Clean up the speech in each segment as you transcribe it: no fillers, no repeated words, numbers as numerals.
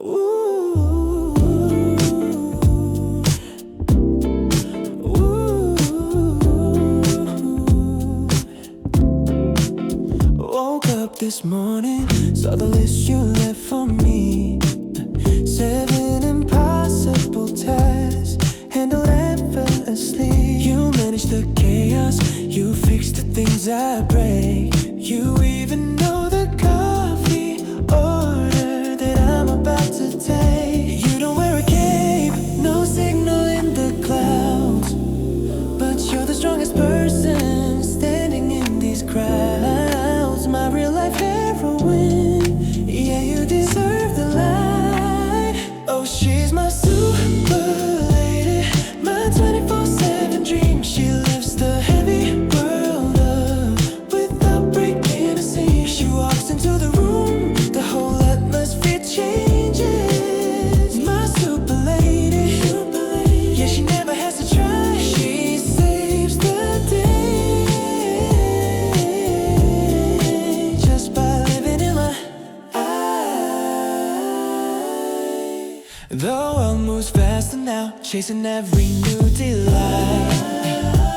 Ooh, ooh. Woke up this morning, saw the list you left for me. 7 impossible tasks, handled effortlessly. You managed the chaos, you fixed the things I break. You even know the coffee order that I'm about to take. You don't wear a cape, no signal in the clouds, but you're the strongest person standing in these crowds. My real life heroine, yeah, you deserve the light. Oh, she's my super lady, my 24/7 dream. She lifts the heavy world up without breaking a scene. She walks into the room, the whole atmosphere changes. My super lady, yeah, she never has to try. She saves the day just by living in my eye. The world moves faster now, chasing every new delight,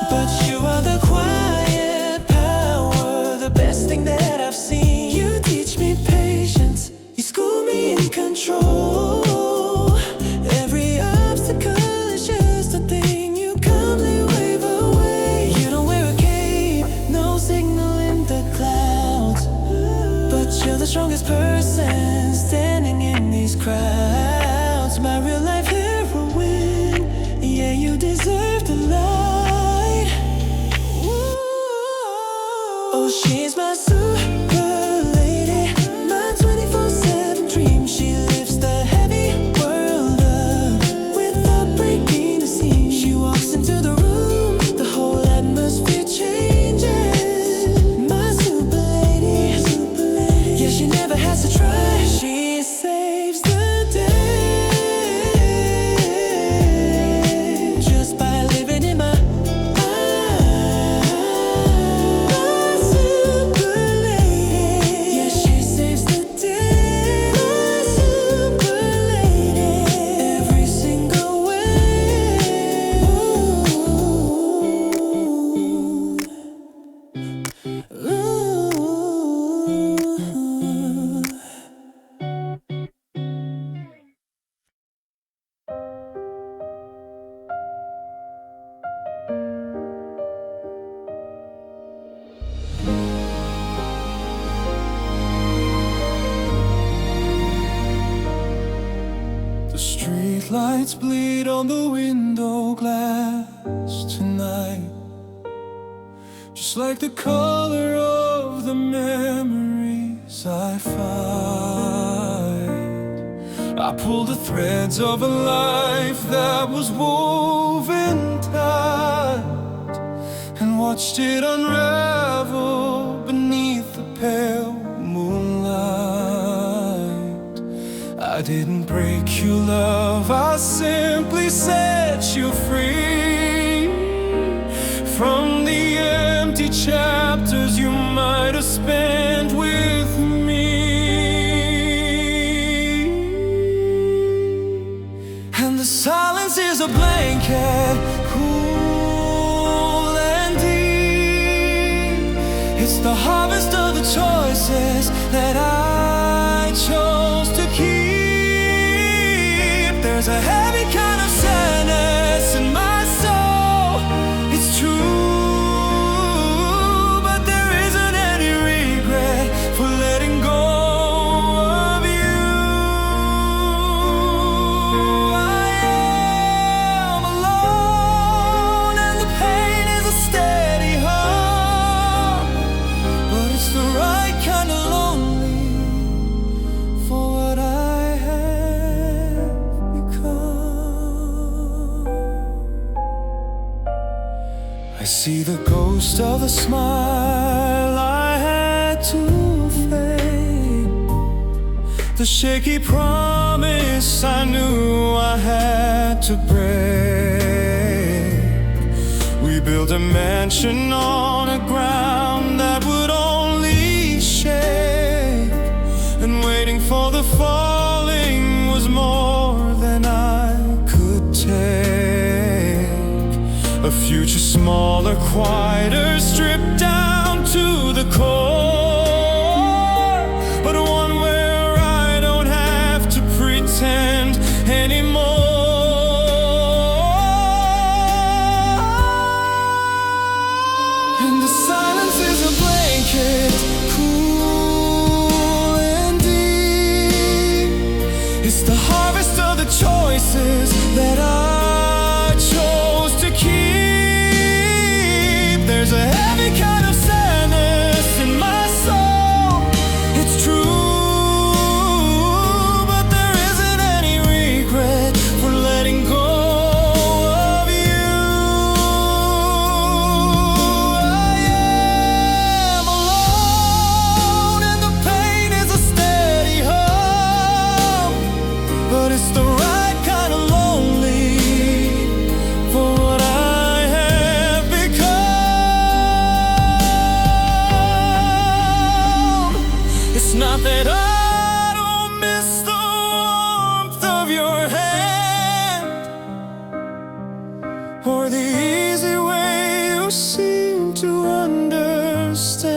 but you are the quiet power, the best thing that I've seen. You teach me patience, you school me in control. Every obstacle is just a thing, you calmly wave away. You don't wear a cape, no signal in the clouds, but you're the strongest person standing in these crowds. My real life heroine, yeah, you deserve the light. Ooh. Oh, she's my super lady, my 24/7 dream. She lifts the heavy world up without breaking the scene. She walks into the room, the whole atmosphere changes. My super lady, yeah, she never has to try. She saves the day just by living in my eye. My super lady, yeah, she saves the day. My super lady, every single way. Ooh. Ooh. The street lights bleed on the window glass tonight, just like the color of the memories I find. I pulled the threads of a life that was woven tight and watched it unravel beneath the pale moonlight. I didn't break you, love, I simply set you free from the empty chapters you might have spent with me. And the silence is a blanket, cool and deep. It's the harvest of the choices that I chose to keep. There's a heavy kind of sadness in my soul, it's true, but there isn't any regret for letting go of you. I am alone and the pain is a steady hum, but it's the right kind of lonely for what I have become. I see the ghost of a smile I had to fake, the shaky promise I knew I had to break. We built a mansion on a ground that would only shake, and waiting for the falling was smaller, quieter, stripped down to the core, but one where I don't have to pretend anymore. And the silence is a blanket, cool and deep. It's the harvest of the choices that I chose to keep. There's a heavy kind of sadness in my soul, it's true, but there isn't any regret for letting go of you. I am alone and the pain is a steady hum, but it's the right kind of lonely for what I have become. It's not that I don't miss the warmth of your hand or the easy way you seem to understand,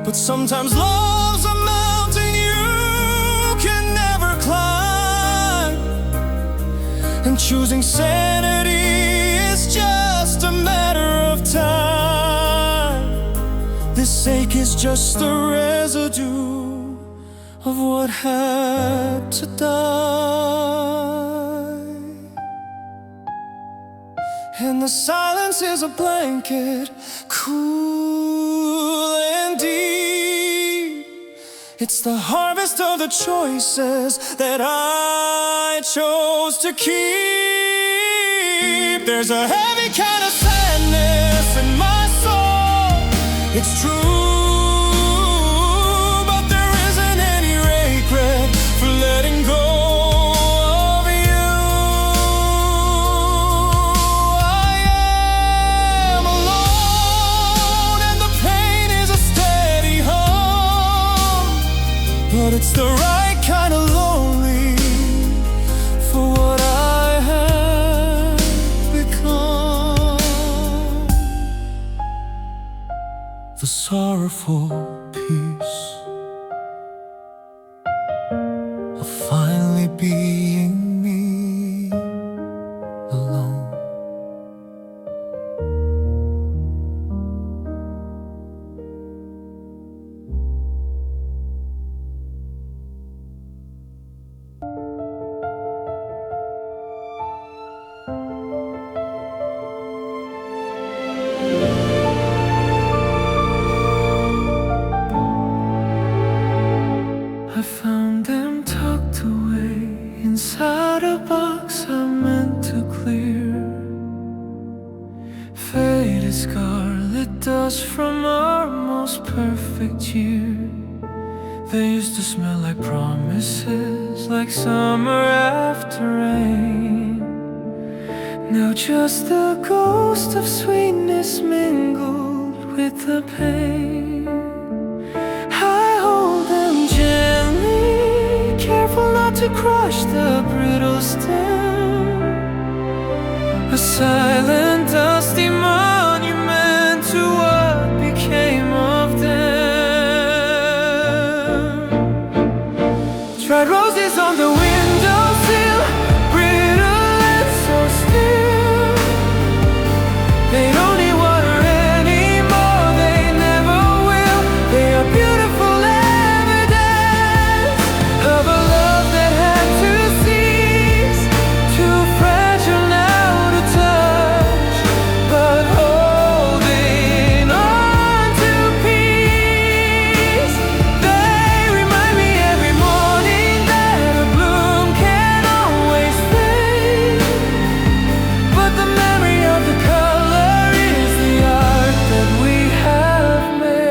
but sometimes love's a mountain you can never climb, and choosing sanity is just a matter of time. This ache is just the residue of what had to die. And the silence is a blanket, cool and deep. It's the harvest of the choices that I chose to keep. There's a heavy kind of sadness in my soul, it's true, but there isn't any regret for letting go of you. I am alone and the pain is a steady hum, but it's the right kind of lonely for what I have become. The sorrowful peace of finally being me alone. I found them tucked away inside a box I meant to clear. Faded scarlet dust from our most perfect year. They used to smell like promises, like summer after rain. Now just the ghost of sweetness mingled with the pain. I hold them gently, careful not to crush the brittle stem. A silent, dusty monument to what became of them. Dried roses on the windowsill, brittle and so still. They don't need water anymore, they never will. They are beautiful evidence of a love that had to cease, too fragile now to touch, but holding on to peace. They remind me every morning that a bloom can always fade, but the memory of the color is the art that we have made.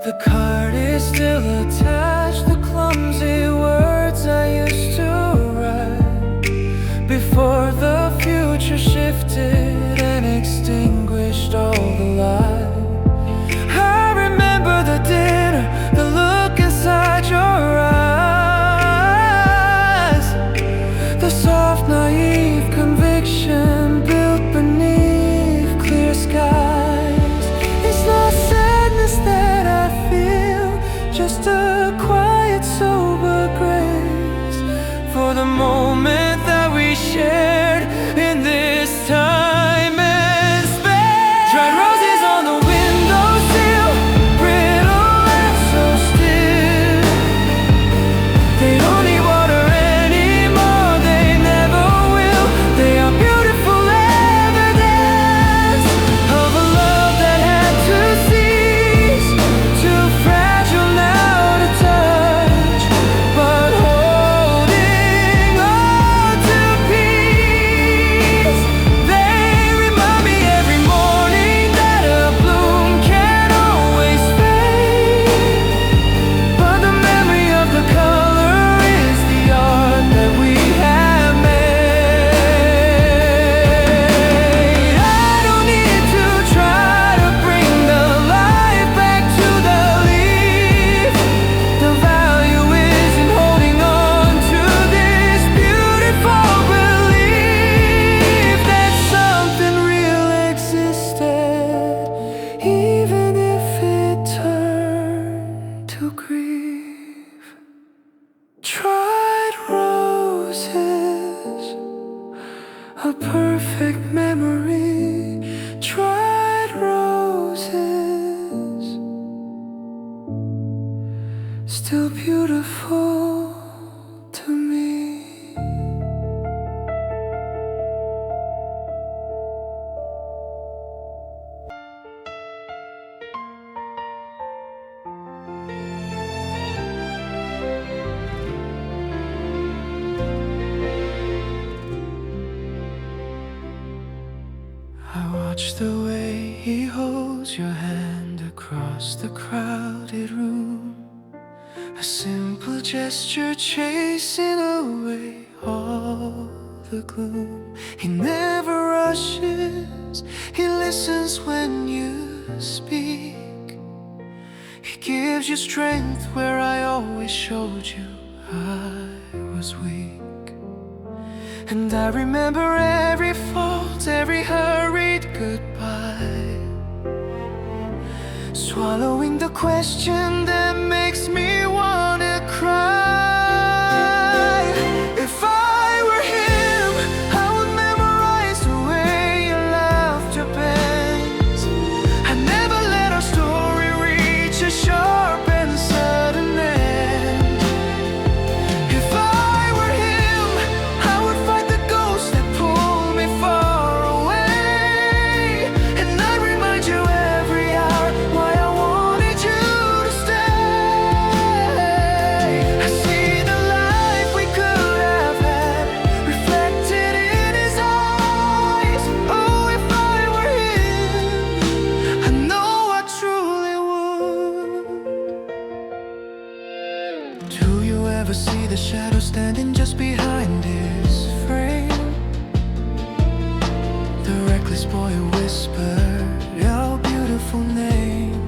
The card is still attached, the clumsy words I used to write before the future shifted and extinguished all the light. I remember the dinner, the look inside your eyes. still beautiful to me. I watch the way he holds your hand across the crowded room, a simple gesture chasing away all the gloom. He never rushes, he listens when you speak. He gives you strength where I always showed you I was weak. And I remember every fault, every hurried goodbye, swallowing the question that makes me wanna cry. If I were him, I would memorize the way you left your bends. I never let our story reach a sharp and sudden end. If I were him, I would fight the ghosts that pull me far away, and I'd remind you every hour why I wanted you to stay. I see the life we could have had reflected in his eyes. Oh, if I were him, I know I truly would. Do you ever see the shadow standing just behind his frame? The reckless boy who whispered your beautiful name.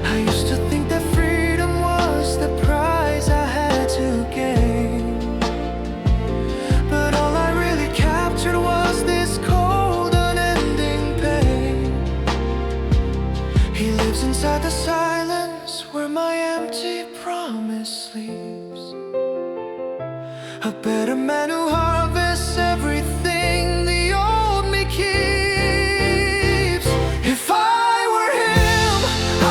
I used to think that freedom was the prize I had to gain, but all I really captured was this cold, unending pain. He lives inside the silence where my empty promise sleeps, a better man who harvests everything the old me keeps. If I were him,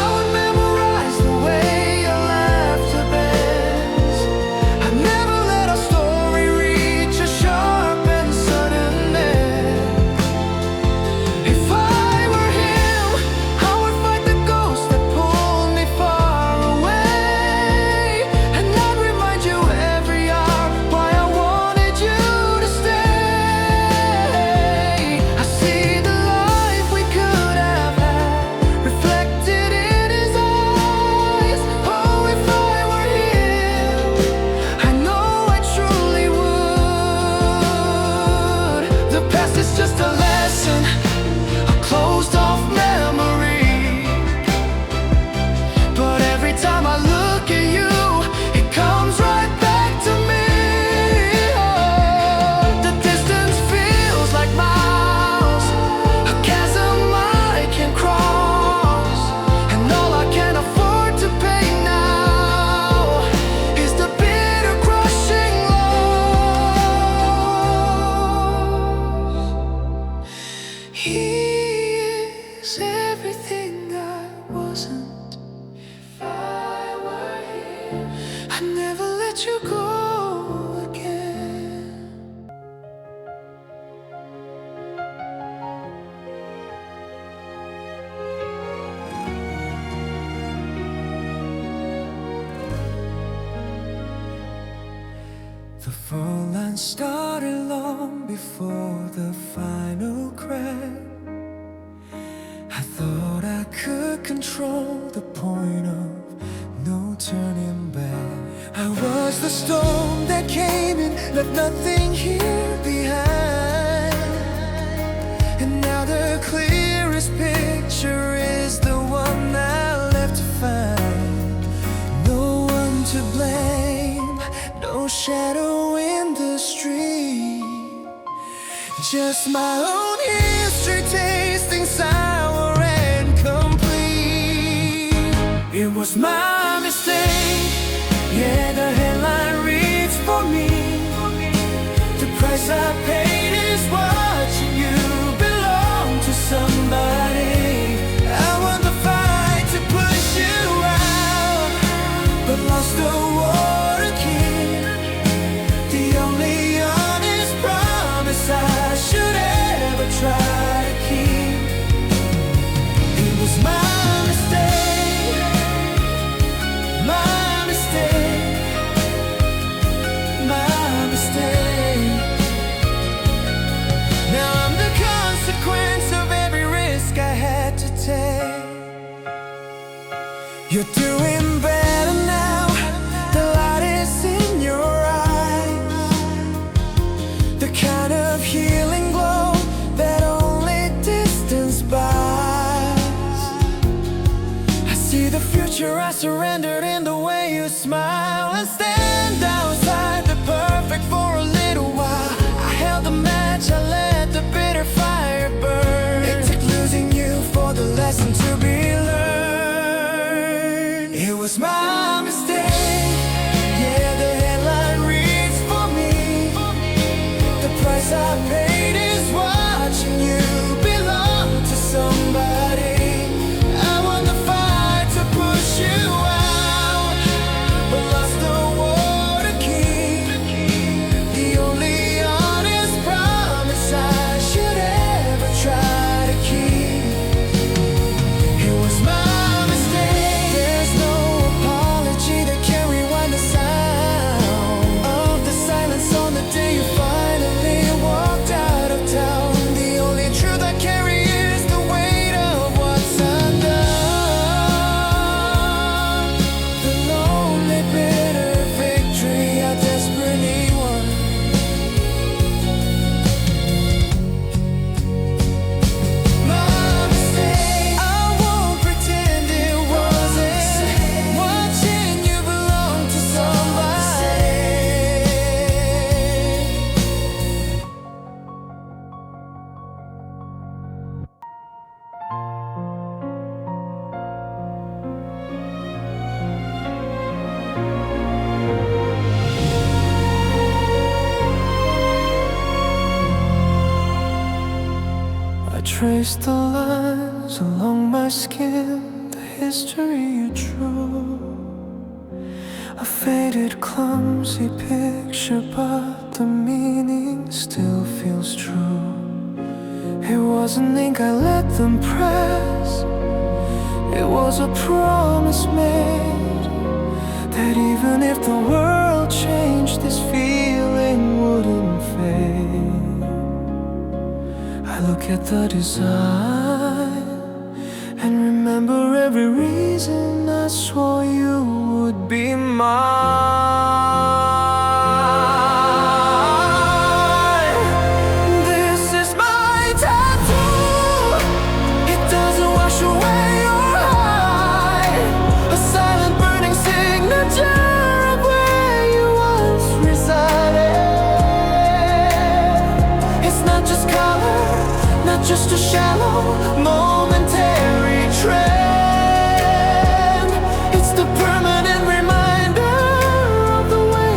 I would memorize the way you left your bends. I'd never let our story reach a sharp and sudden end. If I were him, I would fight the ghosts that pull me far away, and I'd remind you every hour why I wanted you to stay. I see the life we could have had reflected in his eyes. Oh, if I were him, I know I truly would. The past is just a lesson, a closed off memory, but every time I look at you, it comes right back to me. Oh, the distance feels like miles, a chasm I can't cross, and all I can afford to pay now is the bitter crushing loss. He is everything I wasn't. If I were him, I'd never let you go again. The phone line started long before the final crack. I thought I could control the point of no turning back. I was the storm that came and left nothing here behind, and now the clearest picture is the one I left to find. No one to blame, no shadow in the street, just my own history tasting sour and complete. It was my mistake, yeah, the headline reads for me. The price I paid is watching you belong to somebody. I won the fight to push you out, You're doing better now. The light is in your eyes, the kind of healing glow that only distance buys. I see the future, I surrendered in the way you smile and stand outside the perfect for a little while. I held the match, I let the bitter fire burn. It took losing you for the lesson to be learned. It was my mistake, yeah, the headline reads for me. The price I paid is watching you belong to somebody. I won the fight to push you out, but lost the war to keep. The only honest promise I should ever try to keep. It was my mistake. There's no apology that can rewind the sound of the silence on the day you finally walked out of town. The only truth I carry is the weight of what's undone. The lonely, bitter victory I desperately won. My mistake, I won't pretend it wasn't. Watching you belong to somebody. I traced the lines along my skin, the history you drew. A faded, clumsy picture, but the meaning still feels true. It wasn't ink I let them press, it was a promise made that even if the world changed, this feeling wouldn't fade. I look at the design and remember every reason I swore you would be mine. This is my tattoo. It doesn't wash away or hide. A silent burning signature of where you once resided. It's not just color, not just a shallow, momentary trend. It's the permanent reminder of the way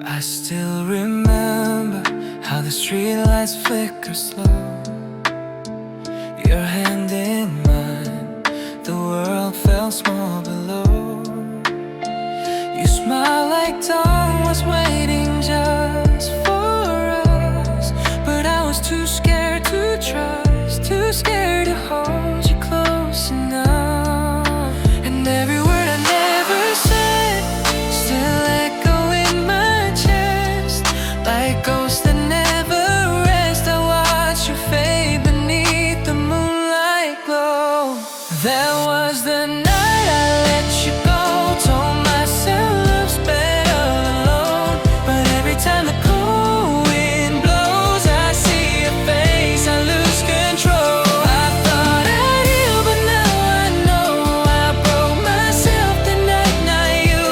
I still remember how the streetlights flicker slow, your hand in mine, the world felt small below. You smiled like dawn was waiting just for us, but I was too scared to trust, too scared to hold you close enough. And every word I never said still echo in my chest, like ghosts that never rest. I watch you fade beneath the moonlight glow. That was the night I let you go, told myself love's better alone. But every time the cold wind blows, I see your face, I lose control. I thought I'd heal, but now I know I broke myself the night, not you.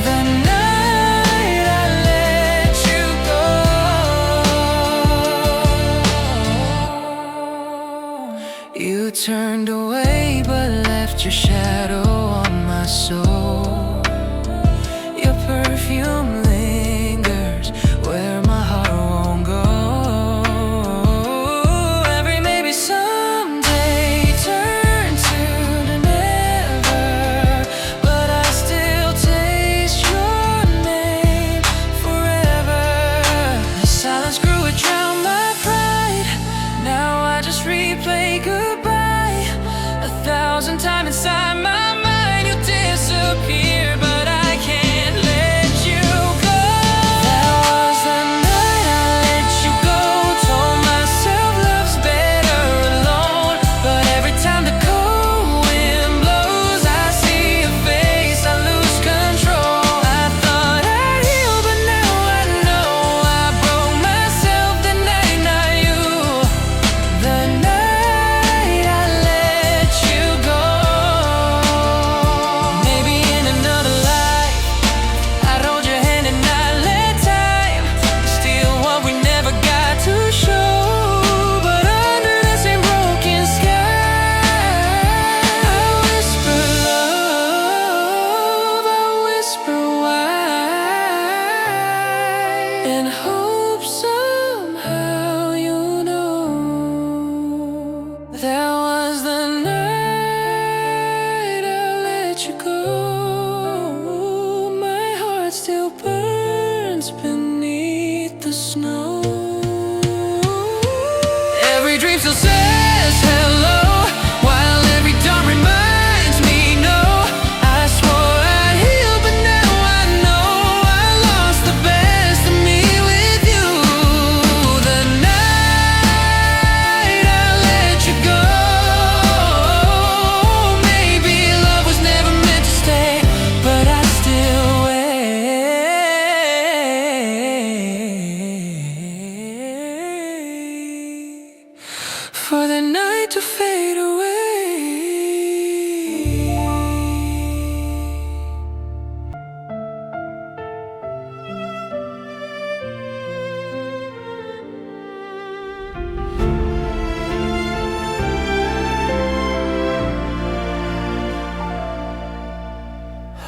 The night I let you go. You turned away but left your shadow on my soul. Your perfume lingers where my heart won't go. Every maybe someday turned to never, but I still taste your name forever. The silence grew, it drowned my pride. Now I just replay goodbye 1,000 times inside my mind. You disappear, but I can't let you go. That was the night I let you go, told myself love's better alone. But every time the cold wind blows, I see your face, I lose control. I thought I'd heal, but now I know I broke myself the night, not you. The night I let you go. Maybe in another life I'd hold your hand and not let time steal what we never got to show. But under the same broken sky, I whisper love, I whisper why, and hope somehow you know. That was the night I let you go. My heart still burns beneath the snow. Every dream still says hello, while every dawn reminds me no. I swore I'd heal, but now I know I lost the best of me with you. The night I let you go. Maybe love was never meant to stay, but I still wait for the night to fade away.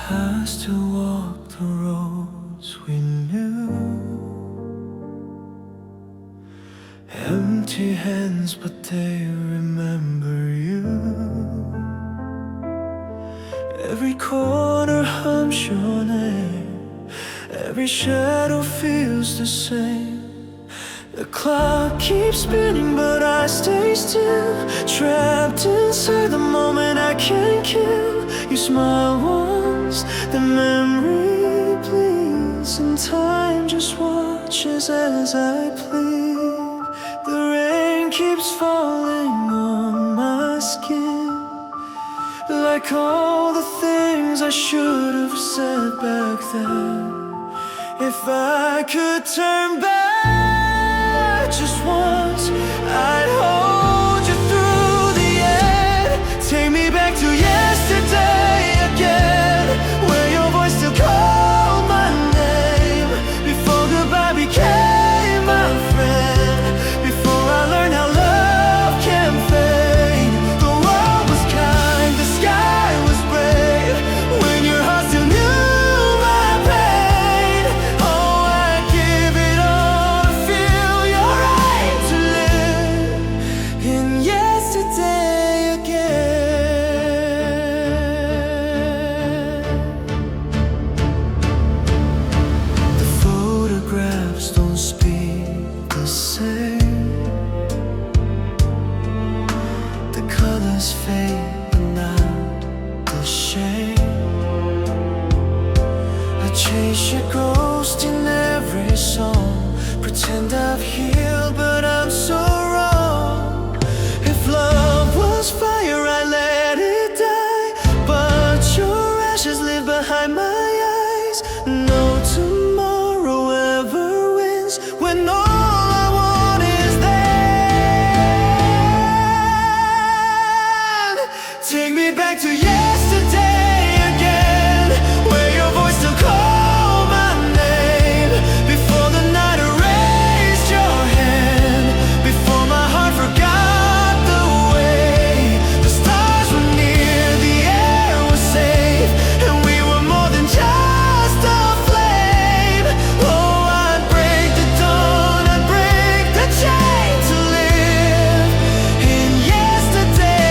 I still walk the roads we knew, empty hands but they remember you. Every corner hums your name, every shadow feels the same. The clock keeps spinning but I stay still, trapped inside the moment I can't kill. You smile once, the memory bleeds, and time just watches as I plead. The rain keeps falling on my skin, like all the things I should have said back then. If I could turn back just once, I'd hold you through the end. Take me back to yesterday again, where your voice still called my name, before goodbye became my friend, before I learned how love can fade. The world was kind, the sky was brave, when your heart still knew my pain. I chase your ghost in every song, pretend I've healed, but I'm so wrong. If love was fire, I let it die, but your ashes live behind my eyes. No tomorrow ever wins when all I want is then. Take me back to yesterday again, where your voice still called my name, before the night erased your hand, before my heart forgot the way. The stars were near, the air was safe, and we were more than just a flame. Oh, I'd break the dawn, I'd break the chain to live in yesterday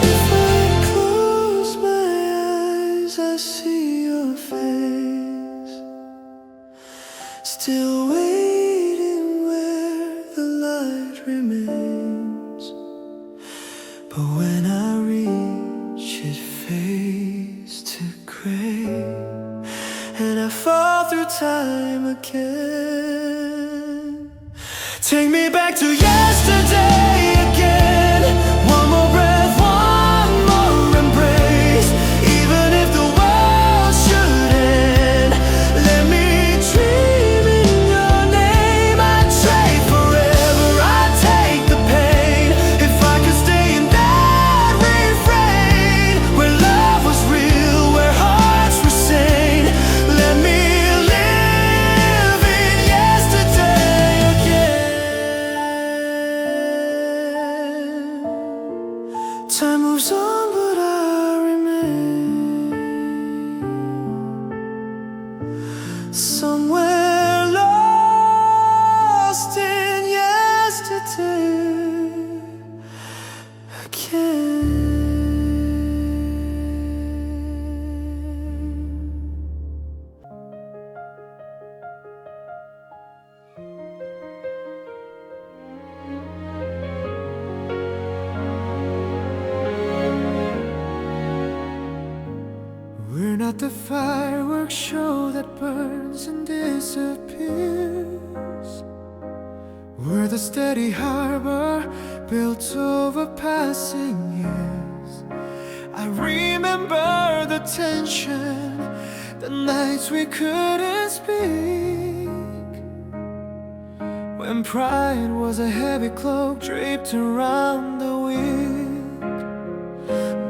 If I close my eyes, I see your face, still waiting where the light remains. But when I reach, it fades to gray, and I fall through time again. Take me back to yesterday again, one more breath, one more embrace. Even if the world should end, let me dream in your name. I'd trade forever, I'd take the pain, if I could stay in that refrain, where love was real, where hearts were sane. Let me live in yesterday again. Time moves on, but I remain somewhere lost in yesterday again. We're not the fireworks show that burns and disappears. We're the steady harbor built over passing years. I remember the tension, the nights we couldn't speak, when pride was a heavy cloak draped around the weak.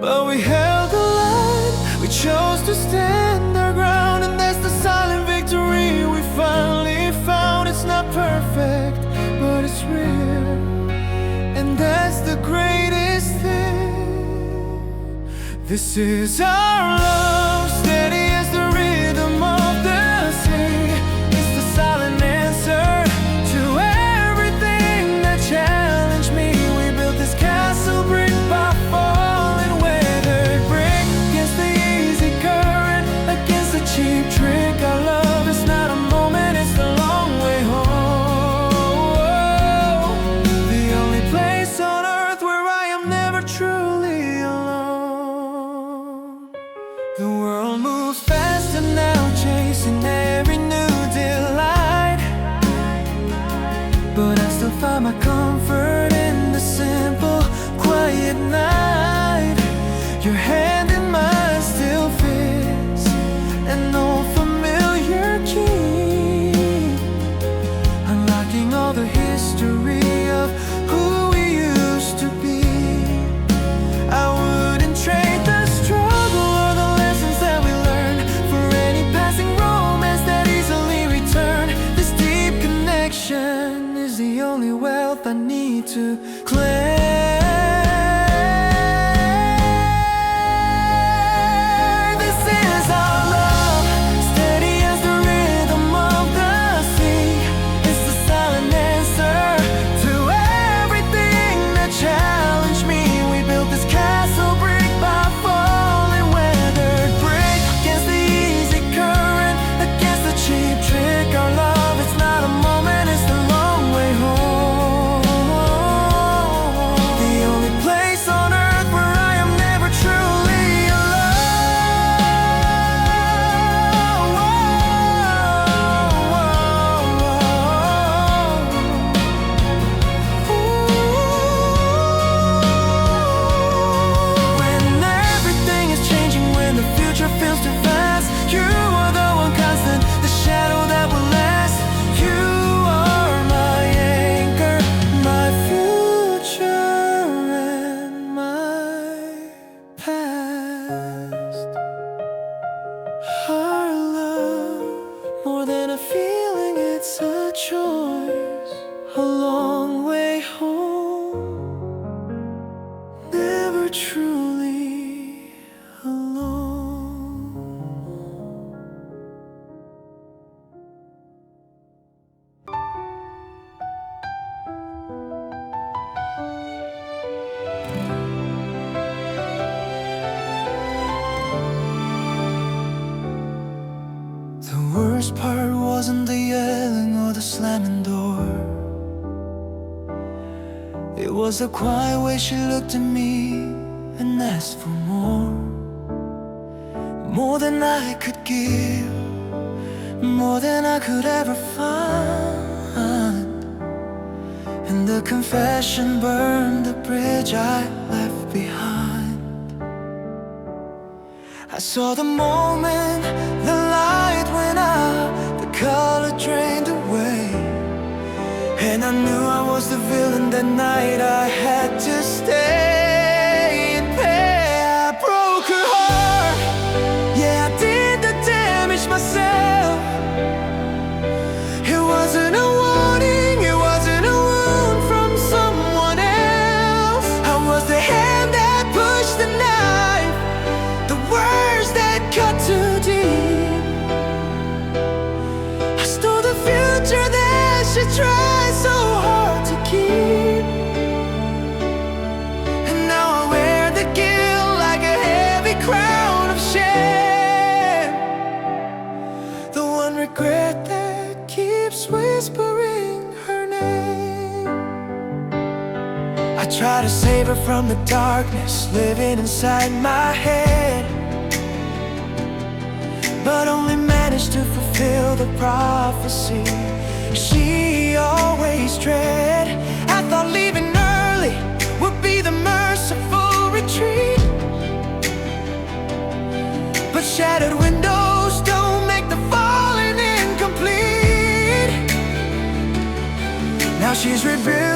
But we held the line, we chose to stand our ground, and that's the silent victory we finally found. It's not perfect, but it's real, and that's the greatest thing. This is our love, steady as the rhythm of the sea. It's the silent answer to everything that challenged me. We built this castle brick by falling, weathered brick against the easy current, against the cheap trick. Our love is not a moment, it's the long way home. The only place on earth where I am never truly alone. The world moves faster now, chasing every new delight, but I still find my comfort in the simple, quiet night. Your hand in mine still fits an old familiar key, unlocking all the history of who we used to be. I wouldn't trade the struggle or the lessons that we learned for any passing romance that easily returned. This deep connection is the only wealth I need to claim. This is our love, steady as the rhythm of the sea. It's the silent answer to everything that challenged me. We built this castle brick by falling, weathered brick against the easy current, against the cheap trick. wasn't the yelling or the slamming door. It was the quiet way she looked at me and asked for more. More than I could give, more than I could ever find. And the confession burned the bridge I left behind. I saw the moment the light went out, the color drained away, and I knew I was the villain that night. I had to stay and pay. I broke her heart, yeah, I did the damage myself. It wasn't a warning, it wasn't a wound from someone else. I was the hand that pushed the knife, the words that cut too deep. I stole the future that she tried so hard to keep. And now I wear the guilt like a heavy crown of shame, the one regret that keeps whispering her name. I try to save her from the darkness living inside my head, but only managed to fulfill the prophecy she always dread. I thought leaving early would be the merciful retreat, but shattered windows don't make the falling incomplete. Now she's rebuilt